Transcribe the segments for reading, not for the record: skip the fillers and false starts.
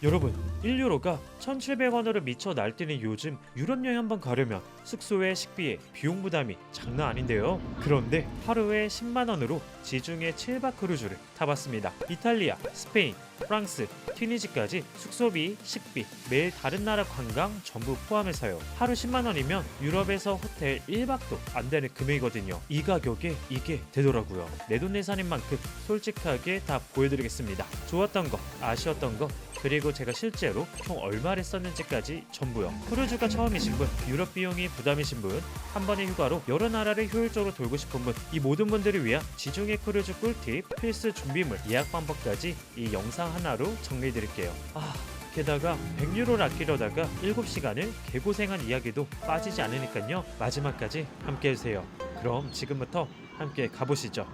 여러분, 1유로가 1,700원으로 미쳐 날뛰는 요즘 유럽 여행 한번 가려면 숙소에 식비에 비용 부담이 장난 아닌데요. 그런데 하루에 10만원으로 지중해 7박 크루즈를 타봤습니다. 이탈리아, 스페인, 프랑스, 튀니지까지 숙소비, 식비, 매일 다른 나라 관광 전부 포함해서요. 하루 10만원이면 유럽에서 호텔 1박도 안 되는 금액이거든요. 이 가격에 이게 되더라고요. 내돈내산인 만큼 솔직하게 다 보여드리겠습니다. 좋았던 거, 아쉬웠던 거, 그리고 제가 실제로 총 얼마를 썼는지까지 전부요. 크루즈가 처음이신 분, 유럽 비용이 부담이신 분, 한 번의 휴가로 여러 나라를 효율적으로 돌고 싶은 분, 이 모든 분들을 위한 지중해 크루즈 꿀팁, 필수 준비물, 예약 방법까지 이 영상 하나로 정리해드릴게요. 게다가 100유로를 아끼려다가 7시간을 개고생한 이야기도 빠지지 않으니까요. 마지막까지 함께 해주세요. 그럼 지금부터 함께 가보시죠.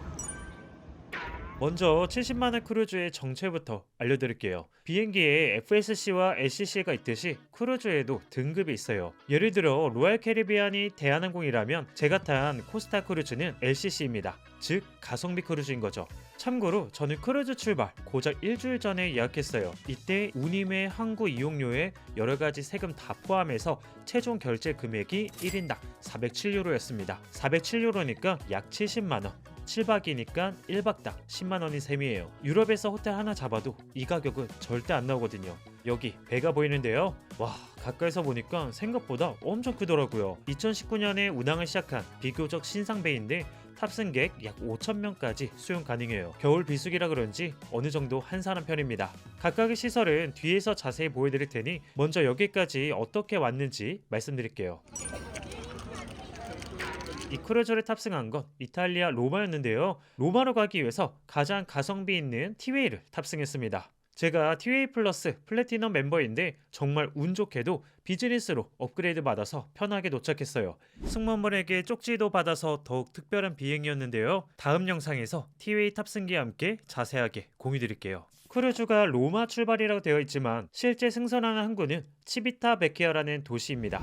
먼저 70만원 크루즈의 정체부터 알려드릴게요. 비행기에 FSC와 LCC가 있듯이 크루즈에도 등급이 있어요. 예를 들어 로얄 캐리비안이 대한항공이라면 제가 탄 코스타 크루즈는 LCC입니다. 즉 가성비 크루즈인 거죠. 참고로 저는 크루즈 출발 고작 일주일 전에 예약했어요. 이때 운임의 항구 이용료에 여러가지 세금 다 포함해서 최종 결제 금액이 1인당 407유로였습니다. 407유로니까 약 70만원. 7박이니까 1박당 10만원이 셈이에요. 유럽에서 호텔 하나 잡아도 이 가격은 절대 안 나오거든요. 여기 배가 보이는데요. 와, 가까이서 보니까 생각보다 엄청 크더라고요. 2019년에 운항을 시작한 비교적 신상 배인데 탑승객 약 5,000명까지 수용 가능해요. 겨울 비수기라 그런지 어느 정도 한산한 편입니다. 각각의 시설은 뒤에서 자세히 보여드릴 테니 먼저 여기까지 어떻게 왔는지 말씀드릴게요. 이 크루즈를 탑승한 건 이탈리아 로마였는데요. 로마로 가기 위해서 가장 가성비 있는 티웨이를 탑승했습니다. 제가 티웨이 플러스 플래티넘 멤버인데 정말 운 좋게도 비즈니스로 업그레이드 받아서 편하게 도착했어요. 승무원분에게 쪽지도 받아서 더욱 특별한 비행이었는데요. 다음 영상에서 티웨이 탑승기와 함께 자세하게 공유드릴게요. 크루즈가 로마 출발이라고 되어 있지만 실제 승선하는 항구는 치비타 베키아라는 도시입니다.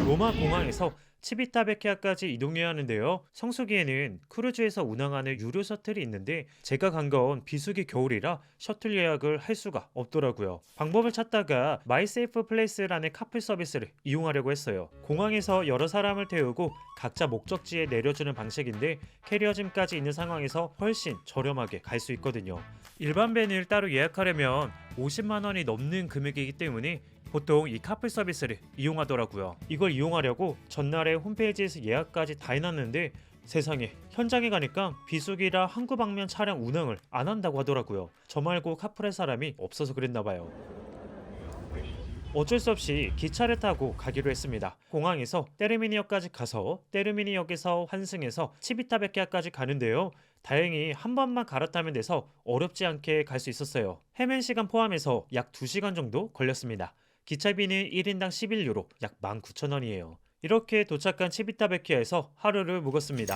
로마 공항에서 치비타베키아까지 이동해야 하는데요. 성수기에는 크루즈에서 운항하는 유료 셔틀이 있는데 제가 간 건 비수기 겨울이라 셔틀 예약을 할 수가 없더라고요. 방법을 찾다가 마이세이프 플레이스라는 카풀 서비스를 이용하려고 했어요. 공항에서 여러 사람을 태우고 각자 목적지에 내려주는 방식인데 캐리어짐까지 있는 상황에서 훨씬 저렴하게 갈 수 있거든요. 일반 밴을 따로 예약하려면 50만원이 넘는 금액이기 때문에 보통 이 카풀 서비스를 이용하더라고요. 이걸 이용하려고 전날에 홈페이지에서 예약까지 다 해놨는데 세상에 현장에 가니까 비수기라 항구 방면 차량 운항을 안 한다고 하더라고요. 저 말고 카풀할 사람이 없어서 그랬나봐요. 어쩔 수 없이 기차를 타고 가기로 했습니다. 공항에서 테르미니역까지 가서 테르미니역에서 환승해서 치비타베키아까지 가는데요. 다행히 한 번만 갈아타면 돼서 어렵지 않게 갈 수 있었어요. 헤맨 시간 포함해서 약 2시간 정도 걸렸습니다. 기차비는 1인당 11유로, 약 19,000원이에요. 이렇게 도착한 치비타베키아에서 하루를 묵었습니다.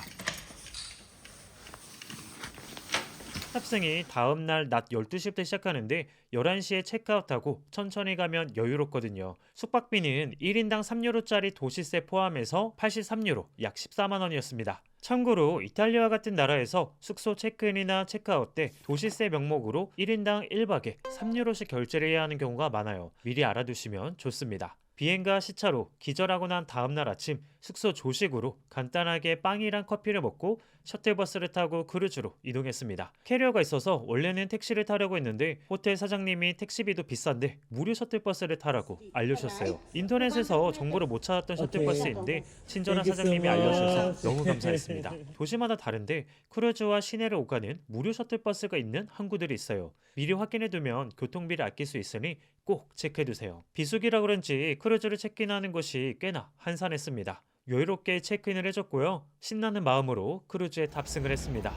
탑승이 다음날 낮 12시부터 시작하는데 11시에 체크아웃하고 천천히 가면 여유롭거든요. 숙박비는 1인당 3유로짜리 도시세 포함해서 83유로, 약 14만원이었습니다. 참고로 이탈리아와 같은 나라에서 숙소 체크인이나 체크아웃 때 도시세 명목으로 1인당 1박에 3유로씩 결제를 해야 하는 경우가 많아요. 미리 알아두시면 좋습니다. 비행과 시차로 기절하고 난 다음날 아침 숙소 조식으로 간단하게 빵이랑 커피를 먹고 셔틀버스를 타고 크루즈로 이동했습니다. 캐리어가 있어서 원래는 택시를 타려고 했는데 호텔 사장님이 택시비도 비싼데 무료 셔틀버스를 타라고 알려주셨어요. 인터넷에서 정보를 못 찾았던 셔틀버스인데 친절한 사장님이 알려주셔서 너무 감사했습니다. 도시마다 다른데 크루즈와 시내를 오가는 무료 셔틀버스가 있는 항구들이 있어요. 미리 확인해두면 교통비를 아낄 수 있으니 꼭 체크해두세요. 비수기라 그런지 크루즈를 체크인하는 곳이 꽤나 한산했습니다. 여유롭게 체크인을 해줬고요. 신나는 마음으로 크루즈에 탑승을 했습니다.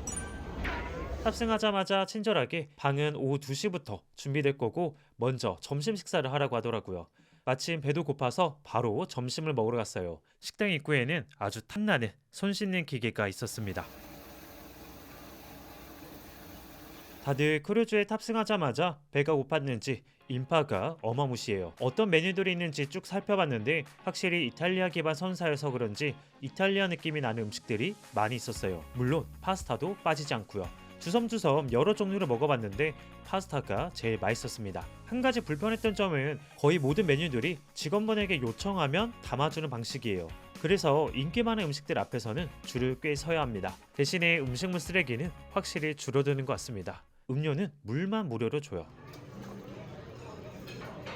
탑승하자마자 친절하게 방은 오후 2시부터 준비될 거고 먼저 점심 식사를 하라고 하더라고요. 마침 배도 고파서 바로 점심을 먹으러 갔어요. 식당 입구에는 아주 탐나는 손 씻는 기계가 있었습니다. 다들 크루즈에 탑승하자마자 배가 고팠는지 인파가 어마무시해요. 어떤 메뉴들이 있는지 쭉 살펴봤는데 확실히 이탈리아 기반 선사여서 그런지 이탈리아 느낌이 나는 음식들이 많이 있었어요. 물론 파스타도 빠지지 않고요. 주섬주섬 여러 종류를 먹어봤는데 파스타가 제일 맛있었습니다. 한 가지 불편했던 점은 거의 모든 메뉴들이 직원분에게 요청하면 담아주는 방식이에요. 그래서 인기 많은 음식들 앞에서는 줄을 꽤 서야 합니다. 대신에 음식물 쓰레기는 확실히 줄어드는 것 같습니다. 음료는 물만 무료로 줘요.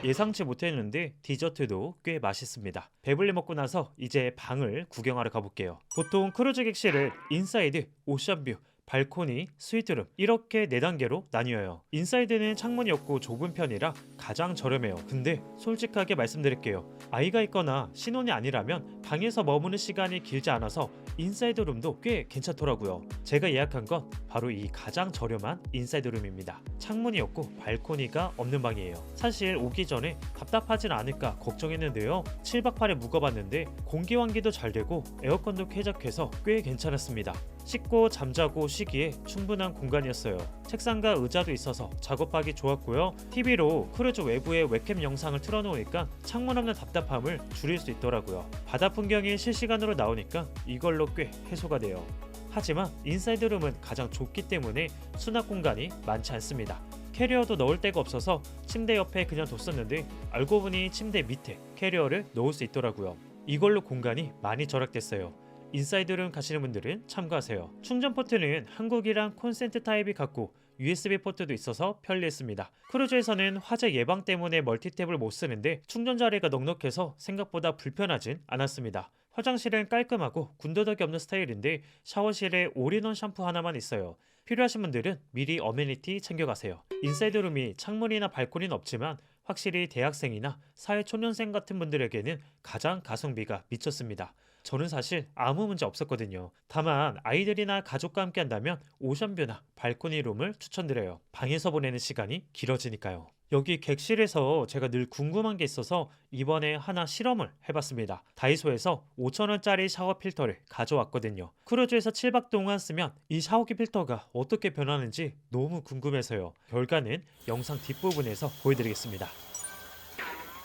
예상치 못했는데 디저트도 꽤 맛있습니다. 배불리 먹고 나서 이제 방을 구경하러 가볼게요. 보통 크루즈 객실을 인사이드, 오션뷰, 발코니, 스위트룸 이렇게 4단계로 나뉘어요. 인사이드는 창문이 없고 좁은 편이라 가장 저렴해요. 근데 솔직하게 말씀드릴게요. 아이가 있거나 신혼이 아니라면 방에서 머무는 시간이 길지 않아서 인사이드 룸도 꽤 괜찮더라고요. 제가 예약한 건 바로 이 가장 저렴한 인사이드 룸입니다. 창문이 없고 발코니가 없는 방이에요. 사실 오기 전에 답답하진 않을까 걱정했는데요. 7박 8일 묵어봤는데 공기 환기도 잘 되고 에어컨도 쾌적해서 꽤 괜찮았습니다. 씻고 잠자고 쉬기에 충분한 공간이었어요. 책상과 의자도 있어서 작업하기 좋았고요. TV로 크루즈 외부의 웹캠 영상을 틀어놓으니까 창문 없는 답답함을 줄일 수 있더라고요. 바다 풍경이 실시간으로 나오니까 이걸로 꽤 해소가 돼요. 하지만 인사이드룸은 가장 좁기 때문에 수납 공간이 많지 않습니다. 캐리어도 넣을 데가 없어서 침대 옆에 그냥 뒀었는데 알고 보니 침대 밑에 캐리어를 넣을 수 있더라고요. 이걸로 공간이 많이 절약됐어요. 인사이드룸 가시는 분들은 참고하세요. 충전 포트는 한국이랑 콘센트 타입이 같고 USB 포트도 있어서 편리했습니다. 크루즈에서는 화재 예방 때문에 멀티탭을 못 쓰는데 충전 자리가 넉넉해서 생각보다 불편하진 않았습니다. 화장실은 깔끔하고 군더더기 없는 스타일인데 샤워실에 올인원 샴푸 하나만 있어요. 필요하신 분들은 미리 어메니티 챙겨가세요. 인사이드룸이 창문이나 발코니는 없지만 확실히 대학생이나 사회초년생 같은 분들에게는 가장 가성비가 미쳤습니다. 저는 사실 아무 문제 없었거든요. 다만 아이들이나 가족과 함께 한다면 오션뷰나 발코니 룸을 추천드려요. 방에서 보내는 시간이 길어지니까요. 여기 객실에서 제가 늘 궁금한 게 있어서 이번에 하나 실험을 해봤습니다. 다이소에서 5,000원짜리 샤워 필터를 가져왔거든요. 크루즈에서 7박 동안 쓰면 이 샤워기 필터가 어떻게 변하는지 너무 궁금해서요. 결과는 영상 뒷부분에서 보여드리겠습니다.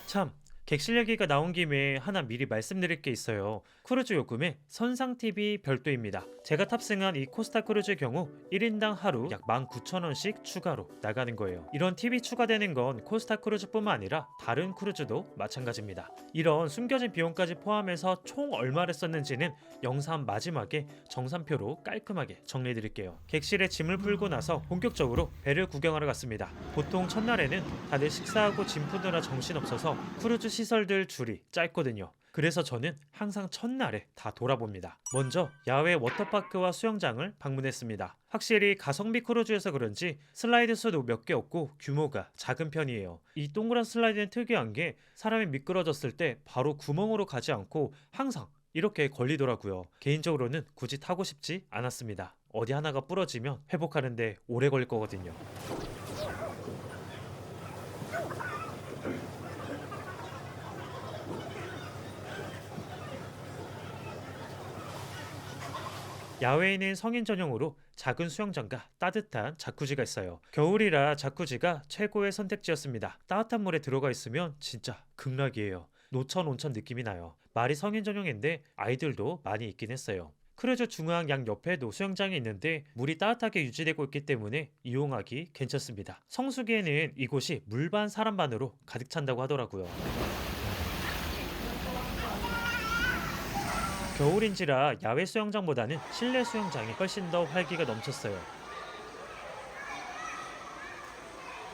참, 객실 얘기가 나온 김에 하나 미리 말씀드릴 게 있어요. 크루즈 요금에 선상TV 별도입니다. 제가 탑승한 이 코스타 크루즈의 경우 1인당 하루 약 19,000원씩 추가로 나가는 거예요. 이런 TV 추가되는 건 코스타 크루즈뿐만 아니라 다른 크루즈도 마찬가지입니다. 이런 숨겨진 비용까지 포함해서 총 얼마를 썼는지는 영상 마지막에 정산표로 깔끔하게 정리해드릴게요. 객실에 짐을 풀고 나서 본격적으로 배를 구경하러 갔습니다. 보통 첫날에는 다들 식사하고 짐 푸느라 정신없어서 크루즈 시설들 줄이 짧거든요. 그래서 저는 항상 첫날에 다 돌아봅니다. 먼저 야외 워터파크와 수영장을 방문했습니다. 확실히 가성비 크루즈여서 그런지 슬라이드 수도 몇 개 없고 규모가 작은 편이에요. 이 동그란 슬라이드는 특이한 게 사람이 미끄러졌을 때 바로 구멍으로 가지 않고 항상 이렇게 걸리더라고요. 개인적으로는 굳이 타고 싶지 않았습니다. 어디 하나가 부러지면 회복하는데 오래 걸릴 거거든요. 야외에는 성인 전용으로 작은 수영장과 따뜻한 자쿠지가 있어요. 겨울이라 자쿠지가 최고의 선택지였습니다. 따뜻한 물에 들어가 있으면 진짜 극락이에요. 노천 온천 느낌이 나요. 말이 성인 전용인데 아이들도 많이 있긴 했어요. 크루즈 중앙 양 옆에도 수영장이 있는데 물이 따뜻하게 유지되고 있기 때문에 이용하기 괜찮습니다. 성수기에는 이곳이 물반 사람반으로 가득 찬다고 하더라고요. 겨울인지라 야외 수영장보다는 실내 수영장이 훨씬 더 활기가 넘쳤어요.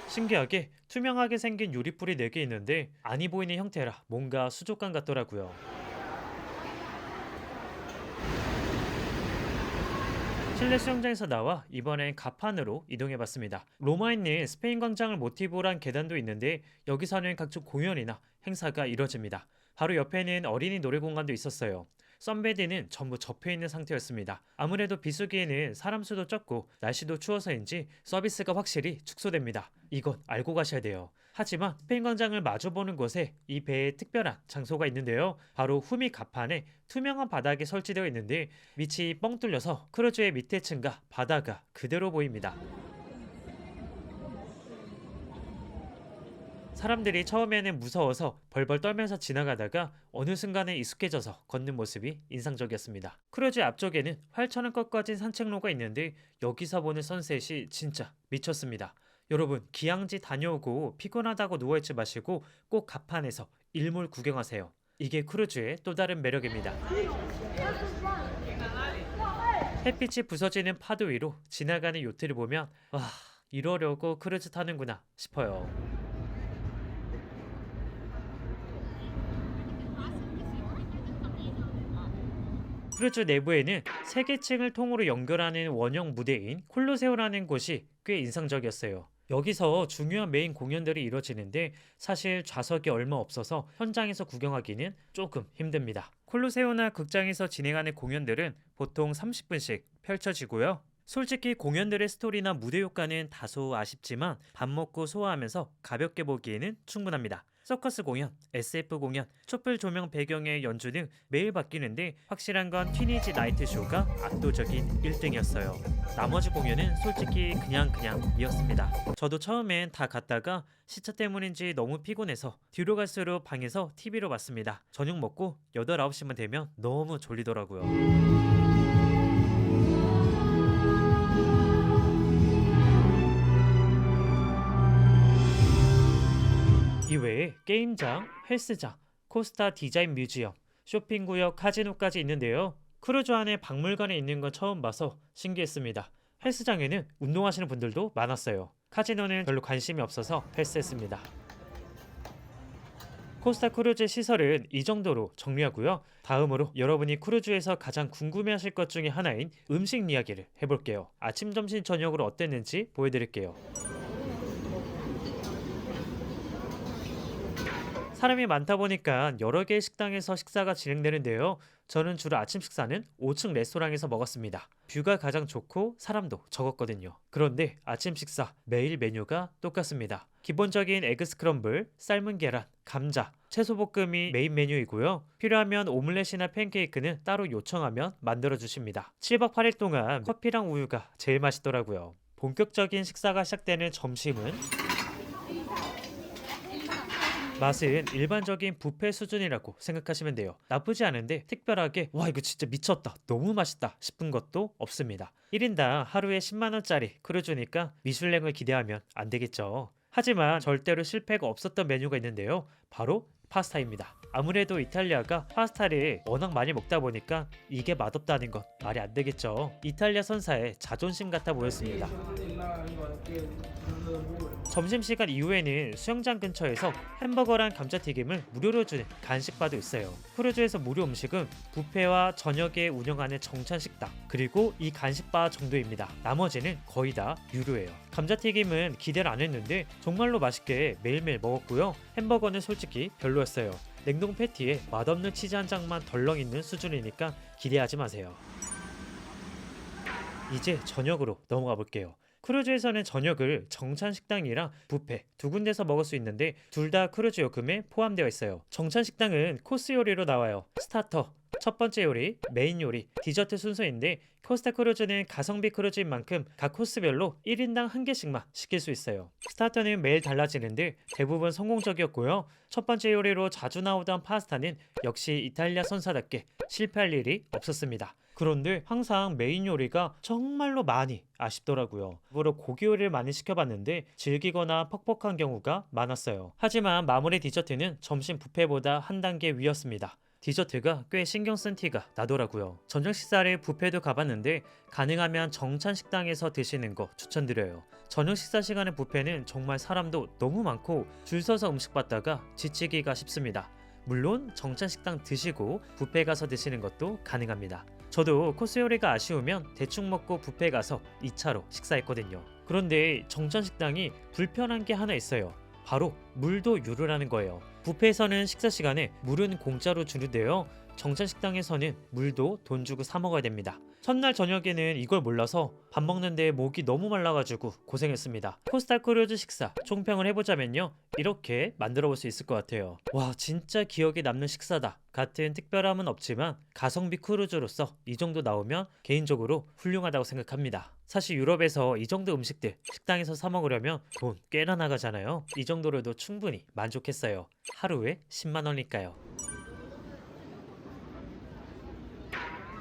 신기하게 투명하게 생긴 유리뿔이 4개 있는데 안이 보이는 형태라 뭔가 수족관 같더라고요. 실내 수영장에서 나와 이번엔 가판으로 이동해봤습니다. 로마에 있는 스페인 광장을 모티브로 한 계단도 있는데 여기서는 각종 공연이나 행사가 이뤄집니다. 바로 옆에는 어린이 놀이공간도 있었어요. 선베드는 전부 접혀있는 상태였습니다. 아무래도 비수기에는 사람 수도 적고 날씨도 추워서인지 서비스가 확실히 축소됩니다. 이건 알고 가셔야 돼요. 하지만 스페인 광장을 마주보는 곳에 이 배에 특별한 장소가 있는데요. 바로 후미 가판에 투명한 바닥에 설치되어 있는데 밑이 뻥 뚫려서 크루즈의 밑에 층과 바다가 그대로 보입니다. 사람들이 처음에는 무서워서 벌벌 떨면서 지나가다가 어느 순간에 익숙해져서 걷는 모습이 인상적이었습니다. 크루즈 앞쪽에는 활처럼 꺾어진 산책로가 있는데 여기서 보는 선셋이 진짜 미쳤습니다. 여러분, 기항지 다녀오고 피곤하다고 누워있지 마시고 꼭 갑판에서 일몰 구경하세요. 이게 크루즈의 또 다른 매력입니다. 햇빛이 부서지는 파도 위로 지나가는 요트를 보면 와, 이러려고 크루즈 타는구나 싶어요. 크루즈 내부에는 세 개 층을 통으로 연결하는 원형 무대인 콜로세오라는 곳이 꽤 인상적이었어요. 여기서 중요한 메인 공연들이 이뤄지는데 사실 좌석이 얼마 없어서 현장에서 구경하기는 조금 힘듭니다. 콜로세오나 극장에서 진행하는 공연들은 보통 30분씩 펼쳐지고요. 솔직히 공연들의 스토리나 무대 효과는 다소 아쉽지만 밥 먹고 소화하면서 가볍게 보기에는 충분합니다. 서커스 공연, SF 공연, 촛불 조명 배경의 연주 등 매일 바뀌는데 확실한 건 티니지 나이트 쇼가 압도적인 1등이었어요. 나머지 공연은 솔직히 그냥이었습니다. 저도 처음엔 다 갔다가 시차 때문인지 너무 피곤해서 뒤로 갈수록 방에서 TV로 봤습니다. 저녁 먹고 8, 9시만 되면 너무 졸리더라고요. 이외에 게임장, 헬스장, 코스타 디자인 뮤지엄, 쇼핑구역, 카지노까지 있는데요. 크루즈 안에 박물관에 있는 건 처음 봐서 신기했습니다. 헬스장에는 운동하시는 분들도 많았어요. 카지노는 별로 관심이 없어서 패스했습니다. 코스타 크루즈 시설은 이 정도로 정리하고요. 다음으로 여러분이 크루즈에서 가장 궁금해하실 것 중에 하나인 음식 이야기를 해볼게요. 아침, 점심, 저녁으로 어땠는지 보여드릴게요. 사람이 많다 보니까 여러 개의 식당에서 식사가 진행되는데요. 저는 주로 아침 식사는 5층 레스토랑에서 먹었습니다. 뷰가 가장 좋고 사람도 적었거든요. 그런데 아침 식사 매일 메뉴가 똑같습니다. 기본적인 에그 스크럼블, 삶은 계란, 감자, 채소볶음이 메인 메뉴이고요. 필요하면 오믈렛이나 팬케이크는 따로 요청하면 만들어 주십니다. 7박 8일 동안 커피랑 우유가 제일 맛있더라고요. 본격적인 식사가 시작되는 점심은 맛은 일반적인 뷔페 수준이라고 생각하시면 돼요. 나쁘지 않은데 특별하게 와 이거 진짜 미쳤다, 너무 맛있다 싶은 것도 없습니다. 1인당 하루에 10만원짜리 크루즈니까 미슐랭을 기대하면 안 되겠죠. 하지만 절대로 실패가 없었던 메뉴가 있는데요. 바로 파스타입니다. 아무래도 이탈리아가 파스타를 워낙 많이 먹다 보니까 이게 맛없다는 건 말이 안 되겠죠. 이탈리아 선사의 자존심 같아 보였습니다. 점심시간 이후에는 수영장 근처에서 햄버거랑 감자튀김을 무료로 주는 간식바도 있어요. 크루즈에서 무료 음식은 뷔페와 저녁에 운영하는 정찬식당, 그리고 이 간식바 정도입니다. 나머지는 거의 다 유료예요. 감자튀김은 기대를 안 했는데 정말로 맛있게 매일매일 먹었고요. 햄버거는 솔직히 별로였어요. 냉동 패티에 맛없는 치즈 한 장만 덜렁 있는 수준이니까 기대하지 마세요. 이제 저녁으로 넘어가 볼게요. 크루즈에서는 저녁을 정찬식당이랑 뷔페 두 군데서 먹을 수 있는데 둘 다 크루즈 요금에 포함되어 있어요. 정찬식당은 코스 요리로 나와요. 스타터, 첫 번째 요리, 메인 요리, 디저트 순서인데 코스타 크루즈는 가성비 크루즈인 만큼 각 코스별로 1인당 한 개씩만 시킬 수 있어요. 스타터는 매일 달라지는데 대부분 성공적이었고요. 첫 번째 요리로 자주 나오던 파스타는 역시 이탈리아 선사답게 실패할 일이 없었습니다. 그런데 항상 메인 요리가 정말로 많이 아쉽더라고요. 일부러 고기 요리를 많이 시켜봤는데 질기거나 퍽퍽한 경우가 많았어요. 하지만 마무리 디저트는 점심 뷔페보다 한 단계 위였습니다. 디저트가 꽤 신경 쓴 티가 나더라고요. 저녁 식사를 뷔페도 가봤는데 가능하면 정찬 식당에서 드시는 거 추천드려요. 저녁 식사 시간의 뷔페는 정말 사람도 너무 많고 줄 서서 음식 받다가 지치기가 쉽습니다. 물론 정찬 식당 드시고 뷔페 가서 드시는 것도 가능합니다. 저도 코스 요리가 아쉬우면 대충 먹고 뷔페 가서 2차로 식사했거든요. 그런데 정찬 식당이 불편한 게 하나 있어요. 바로 물도 유료라는 거예요. 뷔페에서는 식사 시간에 물은 공짜로 주는데요. 정찬 식당에서는 물도 돈 주고 사 먹어야 됩니다. 첫날 저녁에는 이걸 몰라서 밥 먹는데 목이 너무 말라가지고 고생했습니다. 코스탈 크루즈 식사 총평을 해보자면요, 이렇게 만들어 볼 수 있을 것 같아요. 와, 진짜 기억에 남는 식사다 같은 특별함은 없지만 가성비 크루즈로서 이 정도 나오면 개인적으로 훌륭하다고 생각합니다. 사실 유럽에서 이 정도 음식들 식당에서 사 먹으려면 돈 꽤나 나가잖아요. 이 정도로도 충분히 만족했어요. 하루에 10만 원이니까요.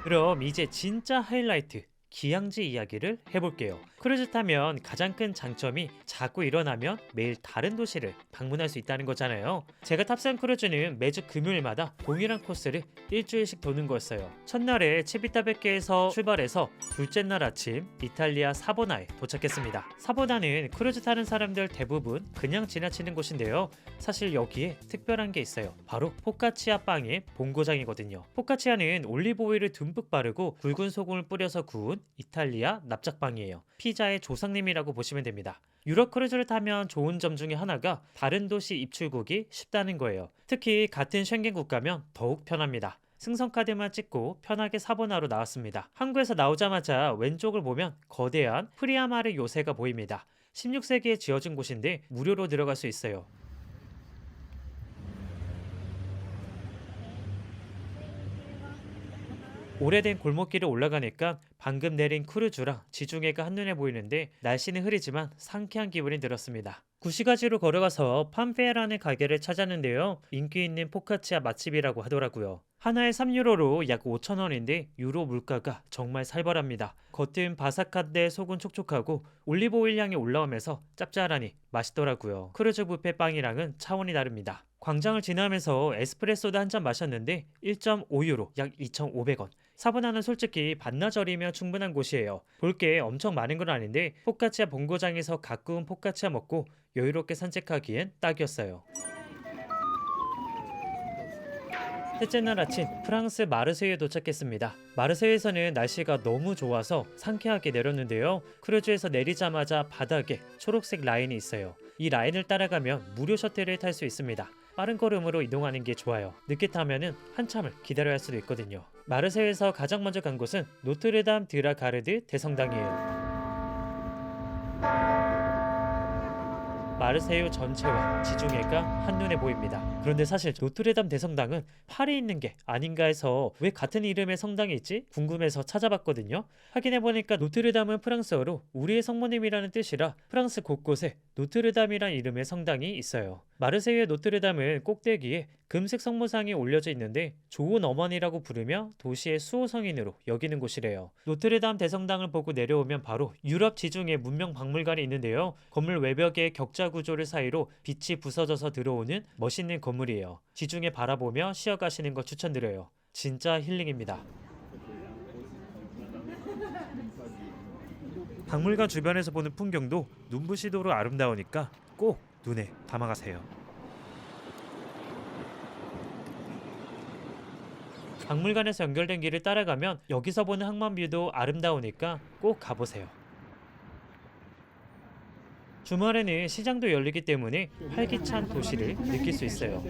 그럼 이제 진짜 하이라이트 기양지 이야기를 해볼게요. 크루즈 타면 가장 큰 장점이 자고 일어나면 매일 다른 도시를 방문할 수 있다는 거잖아요. 제가 탑승 크루즈는 매주 금요일마다 동일한 코스를 일주일씩 도는 거였어요. 첫날에 치비타베케에서 출발해서 둘째 날 아침 이탈리아 사보나에 도착했습니다. 사보나는 크루즈 타는 사람들 대부분 그냥 지나치는 곳인데요. 사실 여기에 특별한 게 있어요. 바로 포카치아 빵의 본고장이거든요. 포카치아는 올리브 오일을 듬뿍 바르고 굵은 소금을 뿌려서 구운 이탈리아 납작빵이에요. 피자의 조상님이라고 보시면 됩니다. 유럽 크루즈를 타면 좋은 점 중에 하나가 다른 도시 입출국이 쉽다는 거예요. 특히 같은 쉥겐 국가면 더욱 편합니다. 승선카드만 찍고 편하게 사보나로 나왔습니다. 항구에서 나오자마자 왼쪽을 보면 거대한 프리아마르 요새가 보입니다. 16세기에 지어진 곳인데 무료로 들어갈 수 있어요. 오래된 골목길을 올라가니까 방금 내린 크루즈랑 지중해가 한눈에 보이는데 날씨는 흐리지만 상쾌한 기분이 들었습니다. 구시가지로 걸어가서 팜페라는 가게를 찾았는데요. 인기 있는 포카치아 맛집이라고 하더라고요. 하나에 3유로로 약 5,000원인데 유로 물가가 정말 살벌합니다. 겉은 바삭한데 속은 촉촉하고 올리브 오일 향이 올라오면서 짭짤하니 맛있더라고요. 크루즈 뷔페 빵이랑은 차원이 다릅니다. 광장을 지나면서 에스프레소도 한 잔 마셨는데 1.5유로 약 2,500원. 사보나는 솔직히 반나절이면 충분한 곳이에요. 볼 게 엄청 많은 건 아닌데 포카치아 본고장에서 가꾸운 포카치아 먹고 여유롭게 산책하기엔 딱이었어요. 셋째 날 아침 프랑스 마르세유에 도착했습니다. 마르세유에서는 날씨가 너무 좋아서 상쾌하게 내렸는데요. 크루즈에서 내리자마자 바닥에 초록색 라인이 있어요. 이 라인을 따라가면 무료 셔틀을 탈 수 있습니다. 빠른 걸음으로 이동하는 게 좋아요. 늦게 타면은 한참을 기다려야 할 수도 있거든요. 마르세유에서 가장 먼저 간 곳은 노트르담 드라 가르드 대성당이에요. 마르세유 전체와 지중해가 한눈에 보입니다. 그런데 사실 노트르담 대성당은 파리에 있는 게 아닌가 해서 왜 같은 이름의 성당이 있지? 궁금해서 찾아봤거든요. 확인해보니까 노트르담은 프랑스어로 우리의 성모님이라는 뜻이라 프랑스 곳곳에 노트르담이란 이름의 성당이 있어요. 마르세유의 노트르담은 꼭대기에 금색 성모상이 올려져 있는데 좋은 어머니라고 부르며 도시의 수호성인으로 여기는 곳이래요. 노트르담 대성당을 보고 내려오면 바로 유럽 지중해 문명 박물관이 있는데요. 건물 외벽의 격자 구조를 사이로 빛이 부서져서 들어오는 멋있는 건물이에요. 지중해 바라보며 쉬어가시는 걸 추천드려요. 진짜 힐링입니다. 박물관 주변에서 보는 풍경도 눈부시도록 아름다우니까 꼭 눈에 담아가세요. 박물관에서 연결된 길을 따라가면 여기서 보는 항만뷰도 아름다우니까 꼭 가보세요. 주말에는 시장도 열리기 때문에 활기찬 도시를 느낄 수 있어요.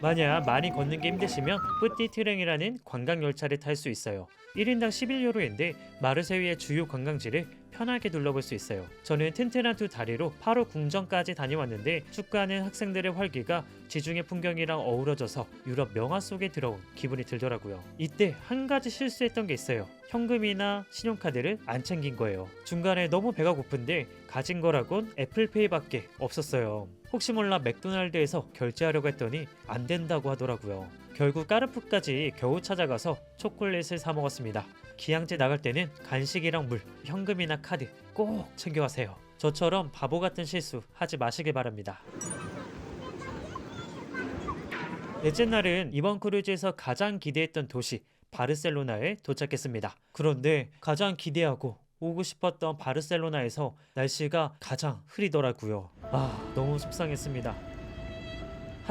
만약 많이 걷는 게 힘드시면 뿌띠 트랭이라는 관광 열차를 탈 수 있어요. 1인당 11유로인데 마르세유의 주요 관광지를 편하게 둘러볼 수 있어요. 저는 튼튼한 두 다리로 바로 궁전까지 다녀왔는데 축구하는 학생들의 활기가 지중해 풍경이랑 어우러져서 유럽 명화 속에 들어온 기분이 들더라고요. 이때 한 가지 실수했던 게 있어요. 현금이나 신용카드를 안 챙긴 거예요. 중간에 너무 배가 고픈데 가진 거라곤 애플페이밖에 없었어요. 혹시 몰라 맥도날드에서 결제하려고 했더니 안 된다고 하더라고요. 결국 까르푸까지 겨우 찾아가서 초콜릿을 사 먹었습니다. 기항제 나갈 때는 간식이랑 물, 현금이나 카드 꼭 챙겨가세요. 저처럼 바보 같은 실수 하지 마시길 바랍니다. 넷째 날은 이번 크루즈에서 가장 기대했던 도시 바르셀로나에 도착했습니다. 그런데 가장 기대하고 오고 싶었던 바르셀로나에서 날씨가 가장 흐리더라고요. 너무 속상했습니다.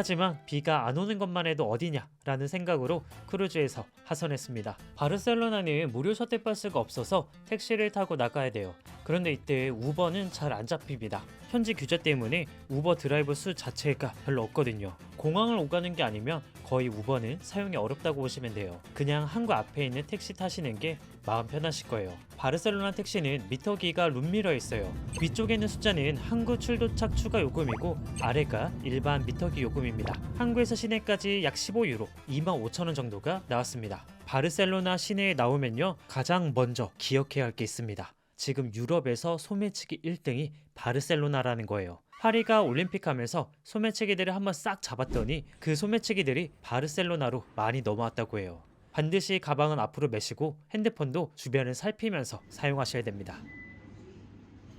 하지만 비가 안 오는 것만 해도 어디냐라는 생각으로 크루즈에서 하선했습니다. 바르셀로나는 무료 셔틀버스가 없어서 택시를 타고 나가야 돼요. 그런데 이때 우버는 잘 안 잡힙니다. 현지 규제 때문에 우버 드라이버 수 자체가 별로 없거든요. 공항을 오가는 게 아니면 거의 우버는 사용이 어렵다고 보시면 돼요. 그냥 항구 앞에 있는 택시 타시는 게 마음 편하실 거예요. 바르셀로나 택시는 미터기가 룸미러에 있어요. 위쪽에 있는 숫자는 항구 출도착 추가 요금이고 아래가 일반 미터기 요금입니다. 항구에서 시내까지 약 15유로, 25,000원 정도가 나왔습니다. 바르셀로나 시내에 나오면요, 가장 먼저 기억해야 할 게 있습니다. 지금 유럽에서 소매치기 1등이 바르셀로나라는 거예요. 파리가 올림픽 하면서 소매치기들을 한번 싹 잡았더니 그 소매치기들이 바르셀로나로 많이 넘어왔다고 해요. 반드시 가방은 앞으로 메시고 핸드폰도 주변을 살피면서 사용하셔야 됩니다.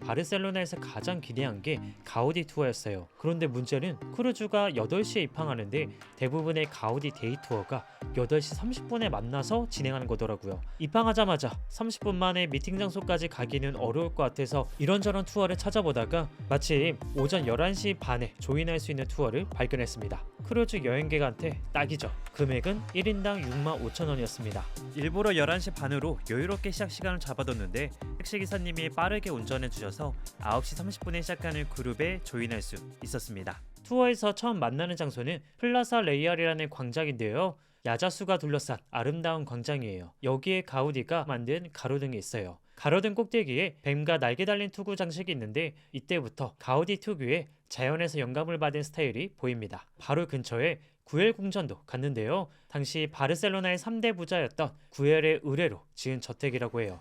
바르셀로나에서 가장 기대한 게 가우디 투어였어요. 그런데 문제는 크루즈가 8시에 입항하는데 대부분의 가우디 데이 투어가 8시 30분에 만나서 진행하는 거더라고요. 입항하자마자 30분 만에 미팅 장소까지 가기는 어려울 것 같아서 이런저런 투어를 찾아보다가 마침 오전 11시 반에 조인할 수 있는 투어를 발견했습니다. 크루즈 여행객한테 딱이죠. 금액은 1인당 65,000원이었습니다. 일부러 11시 반으로 여유롭게 시작 시간을 잡아뒀는데 택시기사님이 빠르게 운전해 주셔서 9시 30분에 시작하는 그룹에 조인할 수 있었습니다. 투어에서 처음 만나는 장소는 플라사 레이알이라는 광장인데요. 야자수가 둘러싼 아름다운 광장이에요. 여기에 가우디가 만든 가로등이 있어요. 가로등 꼭대기에 뱀과 날개 달린 투구 장식이 있는데 이때부터 가우디 특유의 자연에서 영감을 받은 스타일이 보입니다. 바로 근처에 구엘 궁전도 갔는데요. 당시 바르셀로나의 3대 부자였던 구엘의 의뢰로 지은 저택이라고 해요.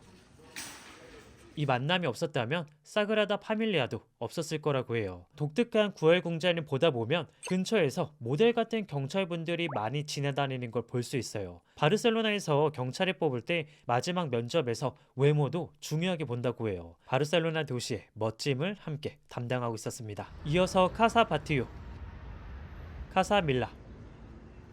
이 만남이 없었다면 사그라다 파밀리아도 없었을 거라고 해요. 독특한 구엘 궁전을 보다 보면 근처에서 모델 같은 경찰분들이 많이 지나다니는 걸 볼 수 있어요. 바르셀로나에서 경찰을 뽑을 때 마지막 면접에서 외모도 중요하게 본다고 해요. 바르셀로나 도시의 멋짐을 함께 담당하고 있었습니다. 이어서 카사 바티오, 카사 밀라,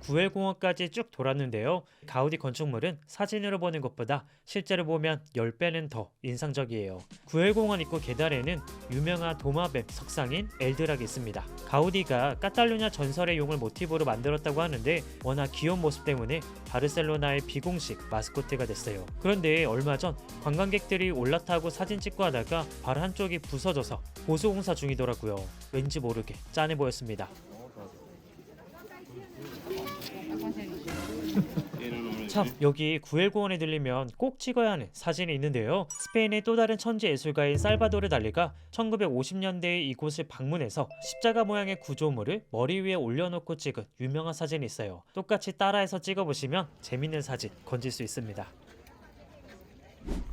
구엘공원까지 쭉 돌았는데요. 가우디 건축물은 사진으로 보는 것보다 실제로 보면 10배는 더 인상적이에요. 구엘공원 입구 계단에는 유명한 도마뱀 석상인 엘드락이 있습니다. 가우디가 카탈루냐 전설의 용을 모티브로 만들었다고 하는데 워낙 귀여운 모습 때문에 바르셀로나의 비공식 마스코트가 됐어요. 그런데 얼마 전 관광객들이 올라타고 사진 찍고 하다가 발 한쪽이 부서져서 보수공사 중이더라고요. 왠지 모르게 짠해 보였습니다. 참, 여기 구엘공원에 들리면 꼭 찍어야 하는 사진이 있는데요. 스페인의 또 다른 천재 예술가인 살바도르 달리가 1950년대에 이곳을 방문해서 십자가 모양의 구조물을 머리 위에 올려놓고 찍은 유명한 사진이 있어요. 똑같이 따라해서 찍어보시면 재밌는 사진 건질 수 있습니다.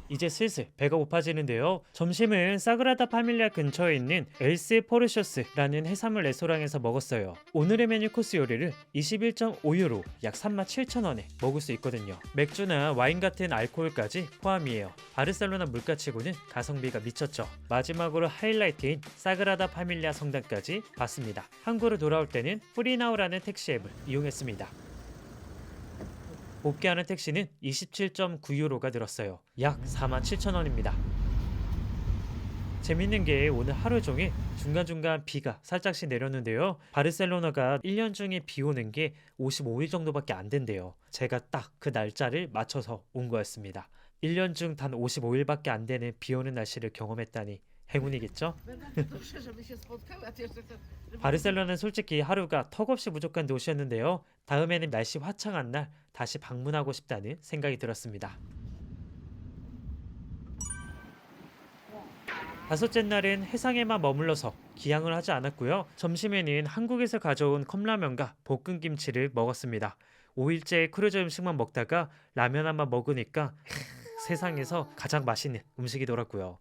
이제 슬슬 배가 고파지는데요. 점심은 사그라다 파밀리아 근처에 있는 엘스 포르쇼스라는 해산물 레스토랑에서 먹었어요. 오늘의 메뉴 코스 요리를 21.5유로 약 37,000원에 먹을 수 있거든요. 맥주나 와인 같은 알코올까지 포함이에요. 바르셀로나 물가치고는 가성비가 미쳤죠. 마지막으로 하이라이트인 사그라다 파밀리아 성당까지 봤습니다. 한국으로 돌아올 때는 프리나우라는 택시 앱을 이용했습니다. 복귀하는 택시는 27.9유로가 들었어요. 약 47,000원입니다. 재밌는 게 오늘 하루 종일 중간중간 비가 살짝씩 내렸는데요. 바르셀로나가 1년 중에 비 오는 게 55일 정도밖에 안 된대요. 제가 딱 그 날짜를 맞춰서 온 거였습니다. 1년 중 단 55일밖에 안 되는 비 오는 날씨를 경험했다니 행운이겠죠? 바르셀로나는 솔직히 하루가 턱없이 부족한 도시였는데요. 다음에는 날씨 화창한 날 다시 방문하고 싶다는 생각이 들었습니다. 다섯째 날은 해상에만 머물러서 기항을 하지 않았고요. 점심에는 한국에서 가져온 컵라면과 볶음김치를 먹었습니다. 5일째 크루즈 음식만 먹다가 라면 한번 먹으니까 세상에서 가장 맛있는 음식이더라고요.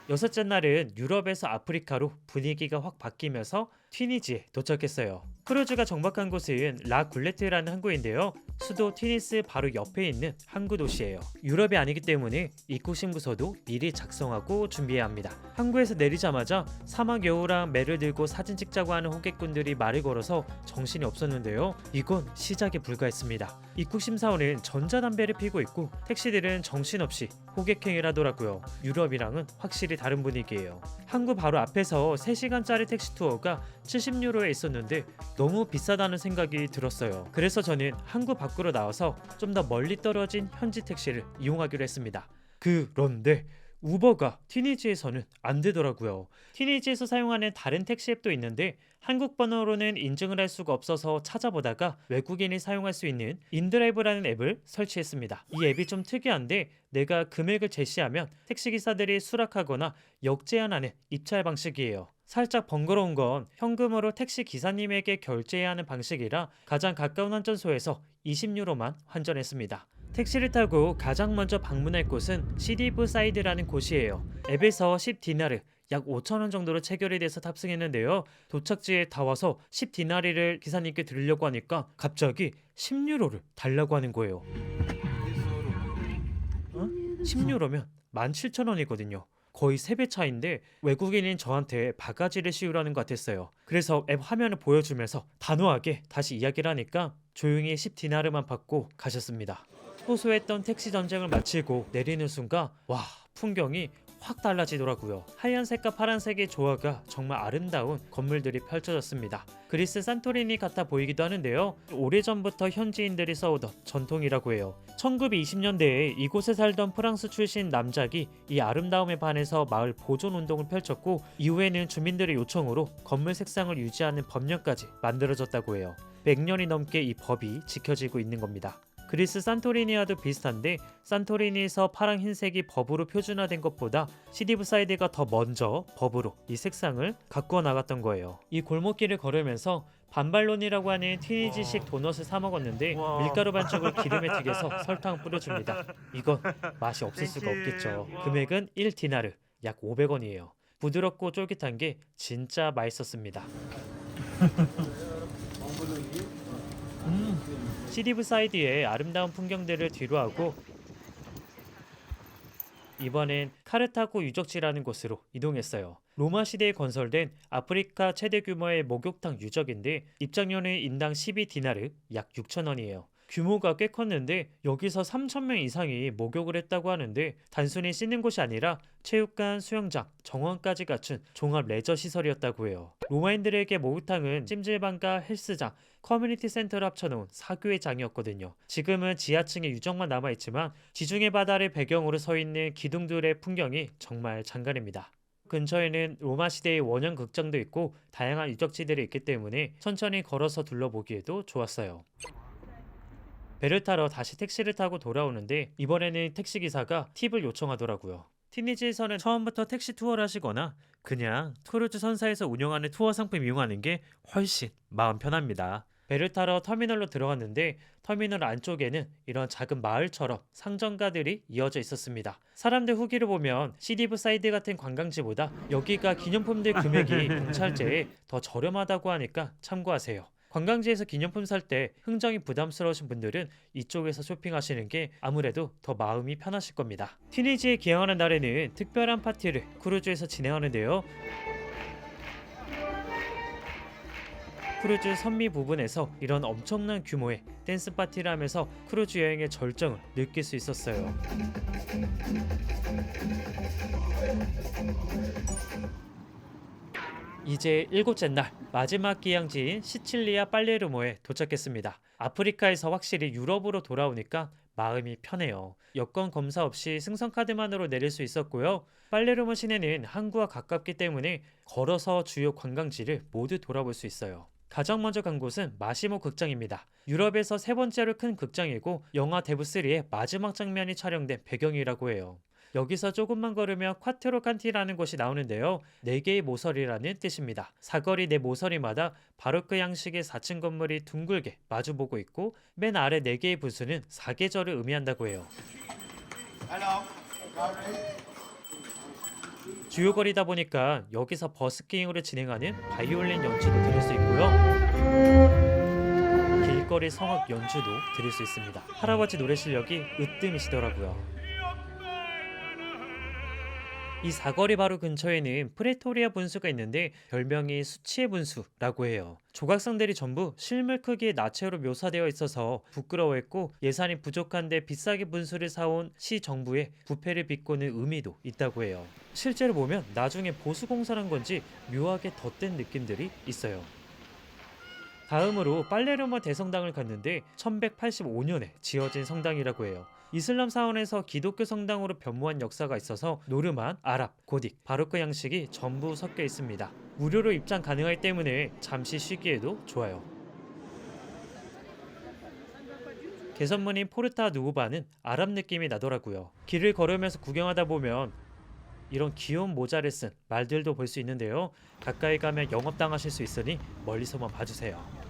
여섯째 날은 유럽에서 아프리카로 분위기가 확 바뀌면서 튀니지에 도착했어요. 크루즈가 정박한 곳은 라 굴레트라는 항구인데요. 수도 튀니스 바로 옆에 있는 항구 도시예요. 유럽이 아니기 때문에 입국 신고서도 미리 작성하고 준비해야 합니다. 항구에서 내리자마자 사막 여우랑 매를 들고 사진 찍자고 하는 호객꾼들이 말을 걸어서 정신이 없었는데요. 이건 시작에 불과했습니다. 입국 심사원은 전자담배를 피고 있고 택시들은 정신없이 호객행위를 하더라고요. 유럽이랑은 확실히 다른 분위기예요. 항구 바로 앞에서 3시간짜리 택시 투어가 70유로에 있었는데 너무 비싸다는 생각이 들었어요. 그래서 저는 항구 밖으로 나와서 좀 더 멀리 떨어진 현지 택시를 이용하기로 했습니다. 그런데 우버가 튀니지에서는 안 되더라고요. 튀니지에서 사용하는 다른 택시 앱도 있는데 한국 번호로는 인증을 할 수가 없어서 찾아보다가 외국인이 사용할 수 있는 인드라이브라는 앱을 설치했습니다. 이 앱이 좀 특이한데 내가 금액을 제시하면 택시기사들이 수락하거나 역제한하는 입찰 방식이에요. 살짝 번거로운 건 현금으로 택시 기사님에게 결제해야 하는 방식이라 가장 가까운 환전소에서 20유로만 환전했습니다. 택시를 타고 가장 먼저 방문할 곳은 시디브 사이드라는 곳이에요. 앱에서 10디나르 약 5,000원 정도로 체결이 돼서 탑승했는데요. 도착지에 다 와서 10디나리를 기사님께 드리려고 하니까 갑자기 10유로를 달라고 하는 거예요. 10유로면 17,000원이거든요. 거의 3배 차인데 외국인인 저한테 바가지를 씌우라는 것 같았어요. 그래서 앱 화면을 보여주면서 단호하게 다시 이야기를 하니까 조용히 10디나르만 받고 가셨습니다. 호소했던 택시 전쟁을 마치고 내리는 순간 와, 풍경이 확 달라지더라고요. 하얀색과 파란색의 조화가 정말 아름다운 건물들이 펼쳐졌습니다. 그리스 산토리니 같아 보이기도 하는데요. 오래전부터 현지인들이 써오던 전통이라고 해요. 1920년대에 이곳에 살던 프랑스 출신 남작이 이 아름다움에 반해서 마을 보존 운동을 펼쳤고 이후에는 주민들의 요청으로 건물 색상을 유지하는 법령까지 만들어졌다고 해요. 100년이 넘게 이 법이 지켜지고 있는 겁니다. 그리스 산토리니와도 비슷한데 산토리니에서 파랑 흰색이 법으로 표준화된 것보다 시디브 사이드가 더 먼저 법으로 이 색상을 가꾸어 나갔던 거예요. 이 골목길을 걸으면서 반발론이라고 하는 튀니지식 도넛을 사 먹었는데 밀가루 반죽을 기름에 튀겨서 설탕 뿌려줍니다. 이건 맛이 없을 수가 없겠죠. 금액은 1디나르 약 500원이에요. 부드럽고 쫄깃한 게 진짜 맛있었습니다. 시디브 사이드의 아름다운 풍경들을 뒤로하고 이번엔 카르타고 유적지라는 곳으로 이동했어요. 로마 시대에 건설된 아프리카 최대 규모의 목욕탕 유적인데 입장료는 인당 12디나르 약 6,000원이에요. 규모가 꽤 컸는데 여기서 3,000명 이상이 목욕을 했다고 하는데 단순히 씻는 곳이 아니라 체육관, 수영장, 정원까지 갖춘 종합 레저 시설이었다고 해요. 로마인들에게 목욕탕은 찜질방과 헬스장, 커뮤니티 센터를 합쳐놓은 사교의 장이었거든요. 지금은 지하층의 유적만 남아있지만 지중해 바다를 배경으로 서있는 기둥들의 풍경이 정말 장관입니다. 근처에는 로마 시대의 원형 극장도 있고 다양한 유적지들이 있기 때문에 천천히 걸어서 둘러보기에도 좋았어요. 배를 타러 다시 택시를 타고 돌아오는데 이번에는 택시기사가 팁을 요청하더라고요. 튀니지에서는 처음부터 택시 투어를 하시거나 그냥 크루즈 선사에서 운영하는 투어 상품 이용하는 게 훨씬 마음 편합니다. 배를 타러 터미널로 들어갔는데 터미널 안쪽에는 이런 작은 마을처럼 상점가들이 이어져 있었습니다. 사람들 후기를 보면 시디브 사이드 같은 관광지보다 여기가 기념품들 금액이 경찰제에 더 저렴하다고 하니까 참고하세요. 관광지에서 기념품 살 때 흥정이 부담스러우신 분들은 이쪽에서 쇼핑하시는 게 아무래도 더 마음이 편하실 겁니다. 튀니지에 기항하는 날에는 특별한 파티를 크루즈에서 진행하는데요. 크루즈 선미 부분에서 이런 엄청난 규모의 댄스 파티를 하면서 크루즈 여행의 절정을 느낄 수 있었어요. 이제 7째 날 마지막 기항지인 시칠리아 팔레르모에 도착했습니다. 아프리카에서 확실히 유럽으로 돌아오니까 마음이 편해요. 여권 검사 없이 승선카드만으로 내릴 수 있었고요. 팔레르모 시내는 항구와 가깝기 때문에 걸어서 주요 관광지를 모두 돌아볼 수 있어요. 가장 먼저 간 곳은 마시모 극장입니다. 유럽에서 3번째로 큰 극장이고 영화 데브3의 마지막 장면이 촬영된 배경이라고 해요. 여기서 조금만 걸으면 콰트로 칸티라는 곳이 나오는데요. 4개의 모서리라는 뜻입니다. 사거리 4모서리마다 바로크 양식의 4층 건물이 둥글게 마주보고 있고 맨 아래 4개의 부수는 사계절을 의미한다고 해요. 주요 거리다 보니까 여기서 버스킹으로 진행하는 바이올린 연주도 들을 수 있고요. 길거리 성악 연주도 들을 수 있습니다. 할아버지 노래 실력이 으뜸이시더라고요. 이 사거리 바로 근처에는 프레토리아 분수가 있는데 별명이 수치의 분수라고 해요. 조각상들이 전부 실물 크기의 나체로 묘사되어 있어서 부끄러워했고 예산이 부족한데 비싸게 분수를 사온 시 정부에 부패를 비꼬는 의미도 있다고 해요. 실제로 보면 나중에 보수공사란 건지 묘하게 덧댄 느낌들이 있어요. 다음으로 빨레르모 대성당을 갔는데 1185년에 지어진 성당이라고 해요. 이슬람 사원에서 기독교 성당으로 변모한 역사가 있어서 노르만, 아랍, 고딕, 바로크 양식이 전부 섞여 있습니다. 무료로 입장 가능하기 때문에 잠시 쉬기에도 좋아요. 개선문인 포르타 누우바는 아랍 느낌이 나더라고요. 길을 걸으면서 구경하다 보면 이런 귀여운 모자를 쓴 말들도 볼 수 있는데요. 가까이 가면 영업당하실 수 있으니 멀리서만 봐주세요.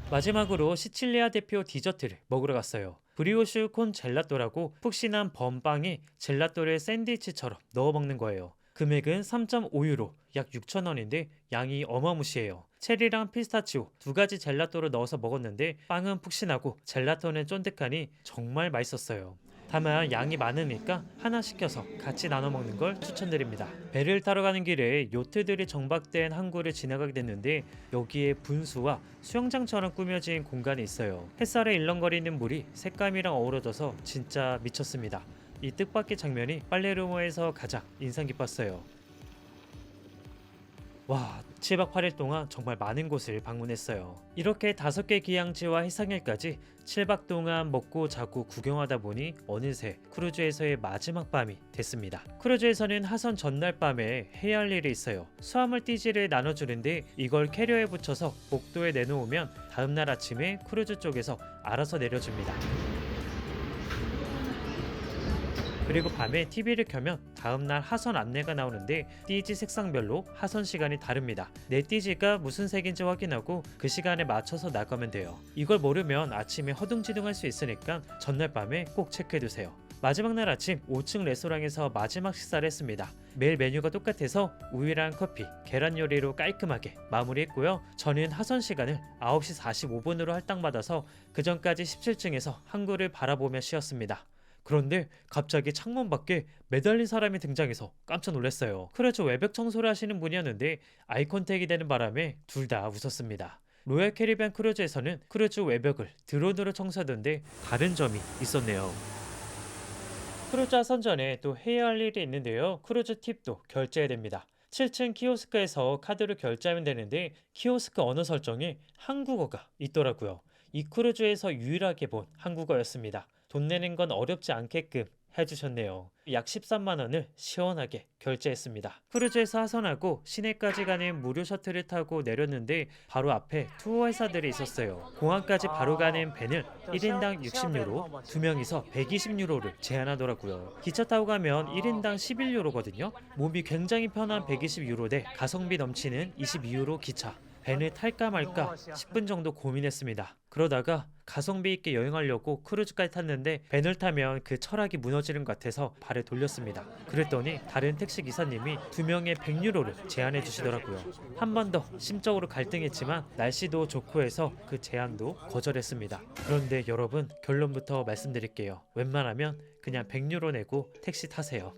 마지막으로 시칠리아 대표 디저트를 먹으러 갔어요. 브리오슈 콘 젤라또라고 푹신한 범빵에 젤라또를 샌드위치처럼 넣어 먹는 거예요. 금액은 3.5유로, 약 6,000원인데 양이 어마무시해요. 체리랑 피스타치오 두 가지 젤라또를 넣어서 먹었는데 빵은 푹신하고 젤라또는 쫀득하니 정말 맛있었어요. 다만 양이 많으니까 하나 시켜서 같이 나눠 먹는 걸 추천드립니다. 배를 타러 가는 길에 요트들이 정박된 항구를 지나가게 됐는데 여기에 분수와 수영장처럼 꾸며진 공간이 있어요. 햇살에 일렁거리는 물이 색감이랑 어우러져서 진짜 미쳤습니다. 이 뜻밖의 장면이 빨레르모에서 가장 인상 깊었어요. 와, 7박 8일 동안 정말 많은 곳을 방문했어요. 이렇게 5개 기항지와 해상일까지 7박 동안 먹고 자고 구경하다 보니 어느새 크루즈에서의 마지막 밤이 됐습니다. 크루즈에서는 하선 전날 밤에 해야 할 일이 있어요. 수화물 띠지를 나눠주는데 이걸 캐리어에 붙여서 복도에 내놓으면 다음날 아침에 크루즈 쪽에서 알아서 내려줍니다. 그리고 밤에 TV를 켜면 다음날 하선 안내가 나오는데 띠지 색상별로 하선 시간이 다릅니다. 내 띠지가 무슨 색인지 확인하고 그 시간에 맞춰서 나가면 돼요. 이걸 모르면 아침에 허둥지둥할 수 있으니까 전날 밤에 꼭 체크해두세요. 마지막 날 아침 5층 레스토랑에서 마지막 식사를 했습니다. 매일 메뉴가 똑같아서 우유랑 커피, 계란 요리로 깔끔하게 마무리했고요. 저는 하선 시간을 9시 45분으로 할당받아서 그 전까지 17층에서 항구를 바라보며 쉬었습니다. 그런데 갑자기 창문 밖에 매달린 사람이 등장해서 깜짝 놀랐어요. 크루즈 외벽 청소를 하시는 분이었는데 아이컨택이 되는 바람에 둘 다 웃었습니다. 로얄 캐리비안 크루즈에서는 크루즈 외벽을 드론으로 청소하던데 다른 점이 있었네요. 크루즈 하선 전에 또 해야 할 일이 있는데요. 크루즈 팁도 결제해야 됩니다. 7층 키오스크에서 카드로 결제하면 되는데 키오스크 언어 설정에 한국어가 있더라고요. 이 크루즈에서 유일하게 본 한국어였습니다. 돈 내는 건 어렵지 않게끔 해주셨네요. 약 13만원을 시원하게 결제했습니다. 크루즈에서 하선하고 시내까지 가는 무료 셔틀을 타고 내렸는데 바로 앞에 투어 회사들이 있었어요. 공항까지 바로 가는 밴을 1인당 60유로, 2명이서 120유로를 제한하더라고요. 기차 타고 가면 1인당 11유로거든요. 몸이 굉장히 편한 120유로 대 가성비 넘치는 22유로 기차. 밴을 탈까 말까 10분 정도 고민했습니다. 그러다가 가성비 있게 여행하려고 크루즈까지 탔는데 밴을 타면 그 철학이 무너지는 것 같아서 발을 돌렸습니다. 그랬더니 다른 택시 기사님이 2명에 100유로를 제한해 주시더라고요. 한 번 더 심적으로 갈등했지만 날씨도 좋고 해서 그 제안도 거절했습니다. 그런데 여러분, 결론부터 말씀드릴게요. 웬만하면 그냥 100유로 내고 택시 타세요.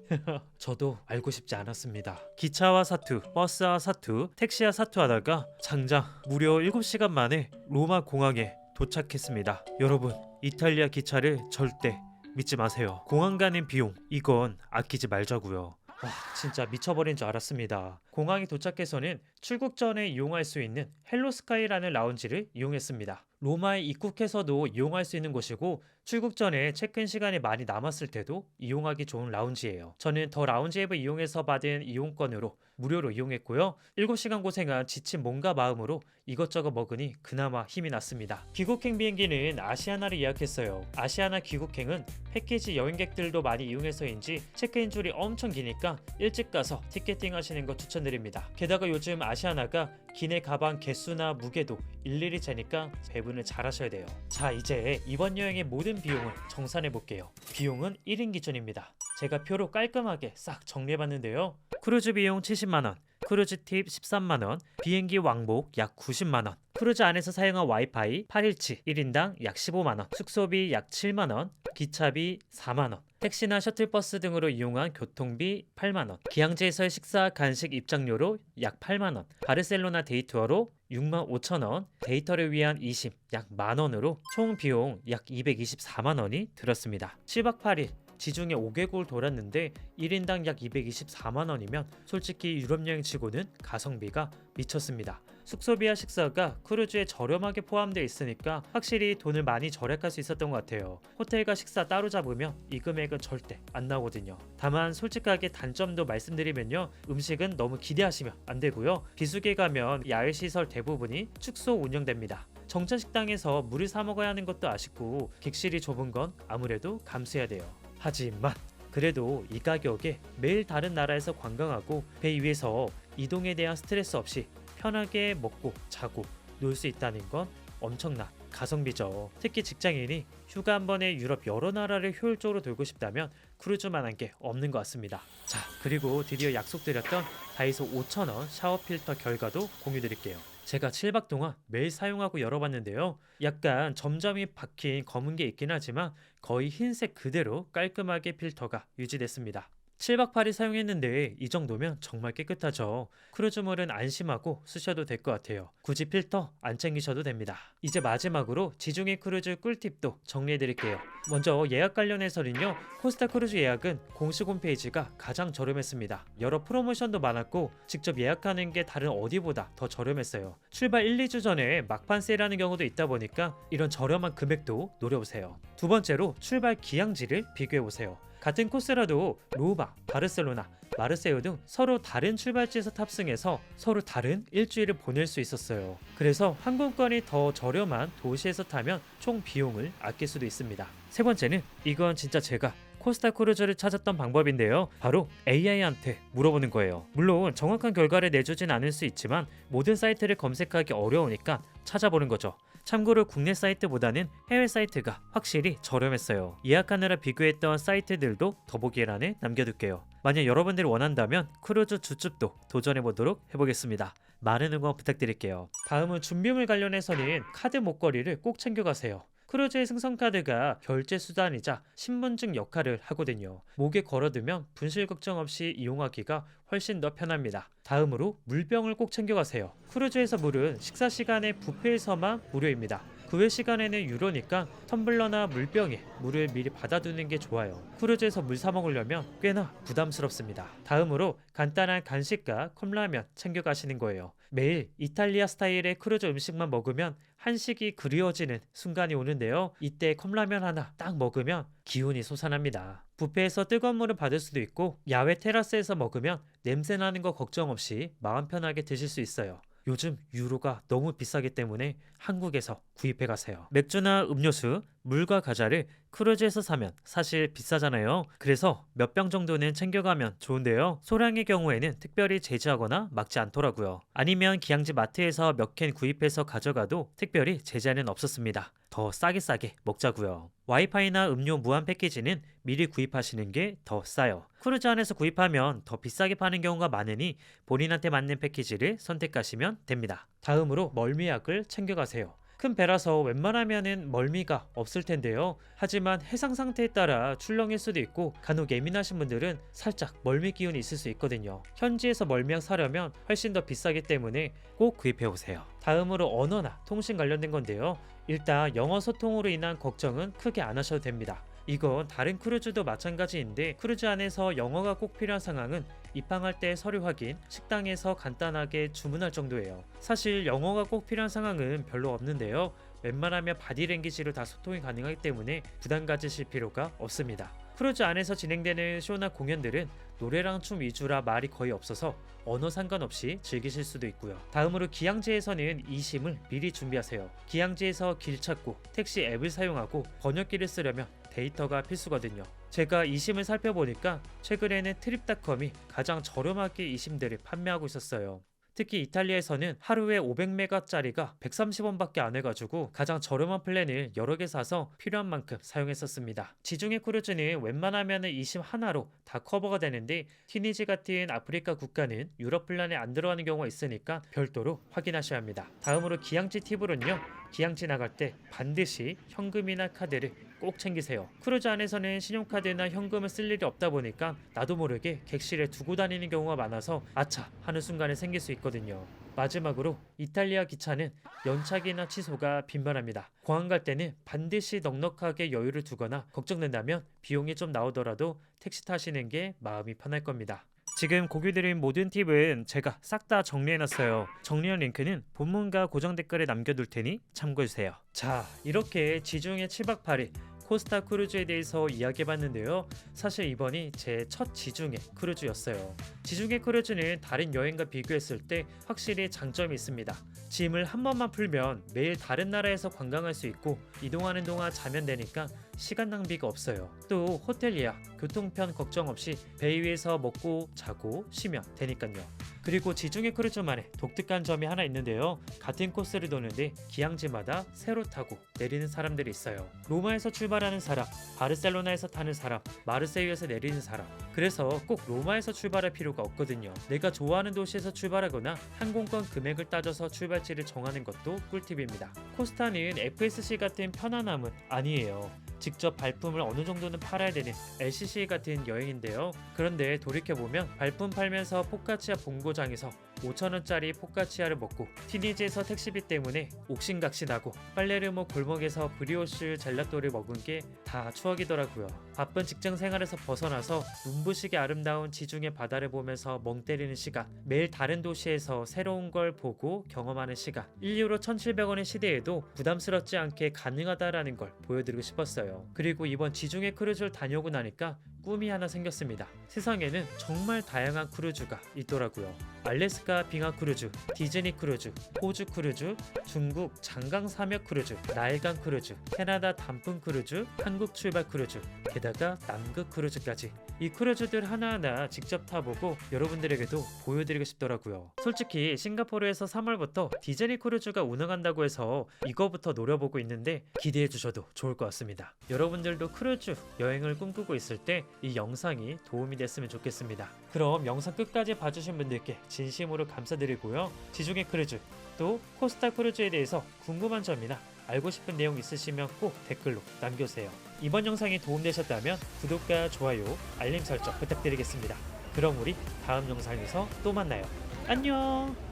저도 알고 싶지 않았습니다. 기차와 사투, 버스와 사투, 택시와 사투하다가 장장 무려 7시간 만에 로마 공항에 도착했습니다. 여러분, 이탈리아 기차를 절대 믿지 마세요. 공항 가는 비용, 이건 아끼지 말자고요. 와, 진짜 미쳐버린 줄 알았습니다. 공항에 도착해서는 출국 전에 이용할 수 있는 헬로스카이라는 라운지를 이용했습니다. 로마에 입국해서도 이용할 수 있는 곳이고 출국 전에 체크인 시간이 많이 남았을 때도 이용하기 좋은 라운지예요. 저는 더 라운지 앱을 이용해서 받은 이용권으로 무료로 이용했고요. 7시간 고생한 지친 몸과 마음으로 이것저것 먹으니 그나마 힘이 났습니다. 귀국행 비행기는 아시아나를 예약했어요. 아시아나 귀국행은 패키지 여행객들도 많이 이용해서인지 체크인 줄이 엄청 기니까 일찍 가서 티켓팅 하시는 거 추천드립니다. 게다가 요즘 아시아나가 기내 가방 개수나 무게도 일일이 재니까 배분을 잘 하셔야 돼요. 자, 이제 이번 여행의 모든 비용을 정산해 볼게요. 비용은 1인 기준입니다. 제가 표로 깔끔하게 싹 정리해봤는데요. 크루즈 비용 70만원, 크루즈 팁 13만원, 비행기 왕복 약 90만원, 크루즈 안에서 사용한 와이파이 8일치 1인당 약 15만원, 숙소비 약 7만원, 기차비 4만원, 택시나 셔틀버스 등으로 이용한 교통비 8만원, 기항지에서의 식사, 간식, 입장료로 약 8만원, 바르셀로나 데이투어로 6만 5천원, 데이터를 위한 이심 약 만원으로 총 비용 약 224만원이 들었습니다. 7박 8일 지중해 5개국을 돌았는데 1인당 약 224만원이면 솔직히 유럽여행 치고는 가성비가 미쳤습니다. 숙소비와 식사가 크루즈에 저렴하게 포함되어 있으니까 확실히 돈을 많이 절약할 수 있었던 것 같아요. 호텔과 식사 따로 잡으면 이 금액은 절대 안 나오거든요. 다만 솔직하게 단점도 말씀드리면요, 음식은 너무 기대하시면 안 되고요. 비수기에 가면 야외시설 대부분이 축소 운영됩니다. 정차 식당에서 물을 사 먹어야 하는 것도 아쉽고 객실이 좁은 건 아무래도 감수해야 돼요. 하지만 그래도 이 가격에 매일 다른 나라에서 관광하고 배 위에서 이동에 대한 스트레스 없이 편하게 먹고 자고 놀 수 있다는 건 엄청난 가성비죠. 특히 직장인이 휴가 한 번에 유럽 여러 나라를 효율적으로 돌고 싶다면 크루즈만한 게 없는 것 같습니다. 자, 그리고 드디어 약속드렸던 다이소 5,000원 샤워 필터 결과도 공유드릴게요. 제가 7박 동안 매일 사용하고 열어봤는데요, 약간 점점이 박힌 검은 게 있긴 하지만 거의 흰색 그대로 깔끔하게 필터가 유지됐습니다. 7박 8일 사용했는데 이 정도면 정말 깨끗하죠. 크루즈물은 안심하고 쓰셔도 될 것 같아요. 굳이 필터 안 챙기셔도 됩니다. 이제 마지막으로 지중해 크루즈 꿀팁도 정리해드릴게요. 먼저 예약 관련해서는요, 코스타 크루즈 예약은 공식 홈페이지가 가장 저렴했습니다. 여러 프로모션도 많았고 직접 예약하는 게 다른 어디보다 더 저렴했어요. 출발 1, 2주 전에 막판 세일하는 경우도 있다 보니까 이런 저렴한 금액도 노려보세요. 두 번째로 출발 기항지를 비교해보세요. 같은 코스라도 로마, 바르셀로나, 마르세유 등 서로 다른 출발지에서 탑승해서 서로 다른 일주일을 보낼 수 있었어요. 그래서 항공권이 더 저렴한 도시에서 타면 총 비용을 아낄 수도 있습니다. 세 번째는 이건 진짜 제가 코스타 크루즈를 찾았던 방법인데요, 바로 AI한테 물어보는 거예요. 물론 정확한 결과를 내주진 않을 수 있지만 모든 사이트를 검색하기 어려우니까 찾아보는 거죠. 참고로 국내 사이트보다는 해외 사이트가 확실히 저렴했어요. 예약하느라 비교했던 사이트들도 더보기란에 남겨둘게요. 만약 여러분들이 원한다면 크루즈 주춥도 도전해보도록 해보겠습니다. 많은 응원 부탁드릴게요. 다음은 준비물 관련해서는 카드 목걸이를 꼭 챙겨가세요. 크루즈의 승선카드가 결제 수단이자 신분증 역할을 하거든요. 목에 걸어두면 분실 걱정 없이 이용하기가 훨씬 더 편합니다. 다음으로 물병을 꼭 챙겨가세요. 크루즈에서 물은 식사 시간에 뷔페에서만 무료입니다. 그 외 시간에는 유료니까 텀블러나 물병에 물을 미리 받아두는 게 좋아요. 크루즈에서 물 사 먹으려면 꽤나 부담스럽습니다. 다음으로 간단한 간식과 컵라면 챙겨가시는 거예요. 매일 이탈리아 스타일의 크루즈 음식만 먹으면 한식이 그리워지는 순간이 오는데요, 이때 컵라면 하나 딱 먹으면 기운이 솟아납니다. 뷔페에서 뜨거운 물을 받을 수도 있고 야외 테라스에서 먹으면 냄새나는 거 걱정 없이 마음 편하게 드실 수 있어요. 요즘 유로가 너무 비싸기 때문에 한국에서 구입해 가세요. 맥주나 음료수, 물과 과자를 크루즈에서 사면 사실 비싸잖아요. 그래서 몇 병 정도는 챙겨가면 좋은데요, 소량의 경우에는 특별히 제지하거나 막지 않더라고요. 아니면 기항지 마트에서 몇 캔 구입해서 가져가도 특별히 제재는 없었습니다. 더 싸게 먹자고요. 와이파이나 음료 무한 패키지는 미리 구입하시는 게 더 싸요. 크루즈 안에서 구입하면 더 비싸게 파는 경우가 많으니 본인한테 맞는 패키지를 선택하시면 됩니다. 다음으로 멀미약을 챙겨가세요. 큰 배라서 웬만하면은 멀미가 없을 텐데요, 하지만 해상 상태에 따라 출렁일 수도 있고 간혹 예민하신 분들은 살짝 멀미 기운이 있을 수 있거든요. 현지에서 멀미약 사려면 훨씬 더 비싸기 때문에 꼭 구입해오세요. 다음으로 언어나 통신 관련된 건데요, 일단 영어 소통으로 인한 걱정은 크게 안 하셔도 됩니다. 이건 다른 크루즈도 마찬가지인데 크루즈 안에서 영어가 꼭 필요한 상황은 입항할 때 서류 확인, 식당에서 간단하게 주문할 정도예요. 사실 영어가 꼭 필요한 상황은 별로 없는데요, 웬만하면 바디랭귀지로 다 소통이 가능하기 때문에 부담 가지실 필요가 없습니다. 크루즈 안에서 진행되는 쇼나 공연들은 노래랑 춤 위주라 말이 거의 없어서 언어 상관없이 즐기실 수도 있고요. 다음으로 기항지에서는 이심을 미리 준비하세요. 기항지에서 길 찾고 택시 앱을 사용하고 번역기를 쓰려면 데이터가 필수거든요. 제가 이심을 살펴보니까 최근에는 트립닷컴이 가장 저렴하게 이심들을 판매하고 있었어요. 특히 이탈리아에서는 하루에 500메가짜리가 130원밖에 안 해가지고 가장 저렴한 플랜을 여러 개 사서 필요한 만큼 사용했었습니다. 지중해 크루즈는 웬만하면 21로 다 커버가 되는데 티니지 같은 아프리카 국가는 유럽 플랜에 안 들어가는 경우가 있으니까 별도로 확인하셔야 합니다. 다음으로 기항지 팁으로는요. 기항지 나갈 때 반드시 현금이나 카드를 꼭 챙기세요. 크루즈 안에서는 신용카드나 현금을 쓸 일이 없다 보니까 나도 모르게 객실에 두고 다니는 경우가 많아서 아차 하는 순간에 생길 수 있거든요. 마지막으로 이탈리아 기차는 연착이나 취소가 빈번합니다. 공항 갈 때는 반드시 넉넉하게 여유를 두거나 걱정된다면 비용이 좀 나오더라도 택시 타시는 게 마음이 편할 겁니다. 지금 공유드린 모든 팁은 제가 싹 다 정리해놨어요. 정리한 링크는 본문과 고정 댓글에 남겨둘 테니 참고해주세요. 자, 이렇게 지중해 7박 8일 코스타 크루즈에 대해서 이야기해봤는데요. 사실 이번이 제 첫 지중해 크루즈였어요. 지중해 크루즈는 다른 여행과 비교했을 때 확실히 장점이 있습니다. 짐을 한 번만 풀면 매일 다른 나라에서 관광할 수 있고 이동하는 동안 자면 되니까 시간 낭비가 없어요. 또 호텔 예약, 교통편 걱정 없이 배 위에서 먹고 자고 쉬면 되니까요. 그리고 지중해 크루즈만의 독특한 점이 하나 있는데요. 같은 코스를 도는데 기항지마다 새로 타고 내리는 사람들이 있어요. 로마에서 출발하는 사람, 바르셀로나에서 타는 사람, 마르세유에서 내리는 사람. 그래서 꼭 로마에서 출발할 필요가 없거든요. 내가 좋아하는 도시에서 출발하거나 항공권 금액을 따져서 출발지를 정하는 것도 꿀팁입니다. 코스타는 FSC 같은 편안함은 아니에요. 직접 발품을 어느 정도는 팔아야 되는 LCC 같은 여행인데요. 그런데 돌이켜보면 발품 팔면서 포카치아 본고장에서 5,000원짜리 포카치아를 먹고 티니지에서 택시비 때문에 옥신각신하고 팔레르모 골목에서 브리오슈 젤라또를 먹은 게 다 추억이더라고요. 바쁜 직장 생활에서 벗어나서 눈부시게 아름다운 지중해 바다를 보면서 멍 때리는 시간, 매일 다른 도시에서 새로운 걸 보고 경험하는 시간, 1유로 1,700원의 시대에도 부담스럽지 않게 가능하다라는 걸 보여드리고 싶었어요. 그리고 이번 지중해 크루즈를 다녀오고 나니까 꿈이 하나 생겼습니다. 세상에는 정말 다양한 크루즈가 있더라고요. 알래스카 빙하 크루즈, 디즈니 크루즈, 호주 크루즈, 중국 장강 사막 크루즈, 나일강 크루즈, 캐나다 단풍 크루즈, 한국 출발 크루즈, 게다가 남극 크루즈까지. 이 크루즈들 하나하나 직접 타보고 여러분들에게도 보여드리고 싶더라고요. 솔직히 싱가포르에서 3월부터 디즈니 크루즈가 운항한다고 해서 이거부터 노려보고 있는데 기대해 주셔도 좋을 것 같습니다. 여러분들도 크루즈 여행을 꿈꾸고 있을 때 이 영상이 도움이 됐으면 좋겠습니다. 그럼 영상 끝까지 봐주신 분들께 진심으로 감사드리고요. 지중해 크루즈 또 코스타 크루즈에 대해서 궁금한 점이나 알고 싶은 내용 있으시면 꼭 댓글로 남겨주세요. 이번 영상이 도움되셨다면 구독과 좋아요, 알림 설정 부탁드리겠습니다. 그럼 우리 다음 영상에서 또 만나요. 안녕.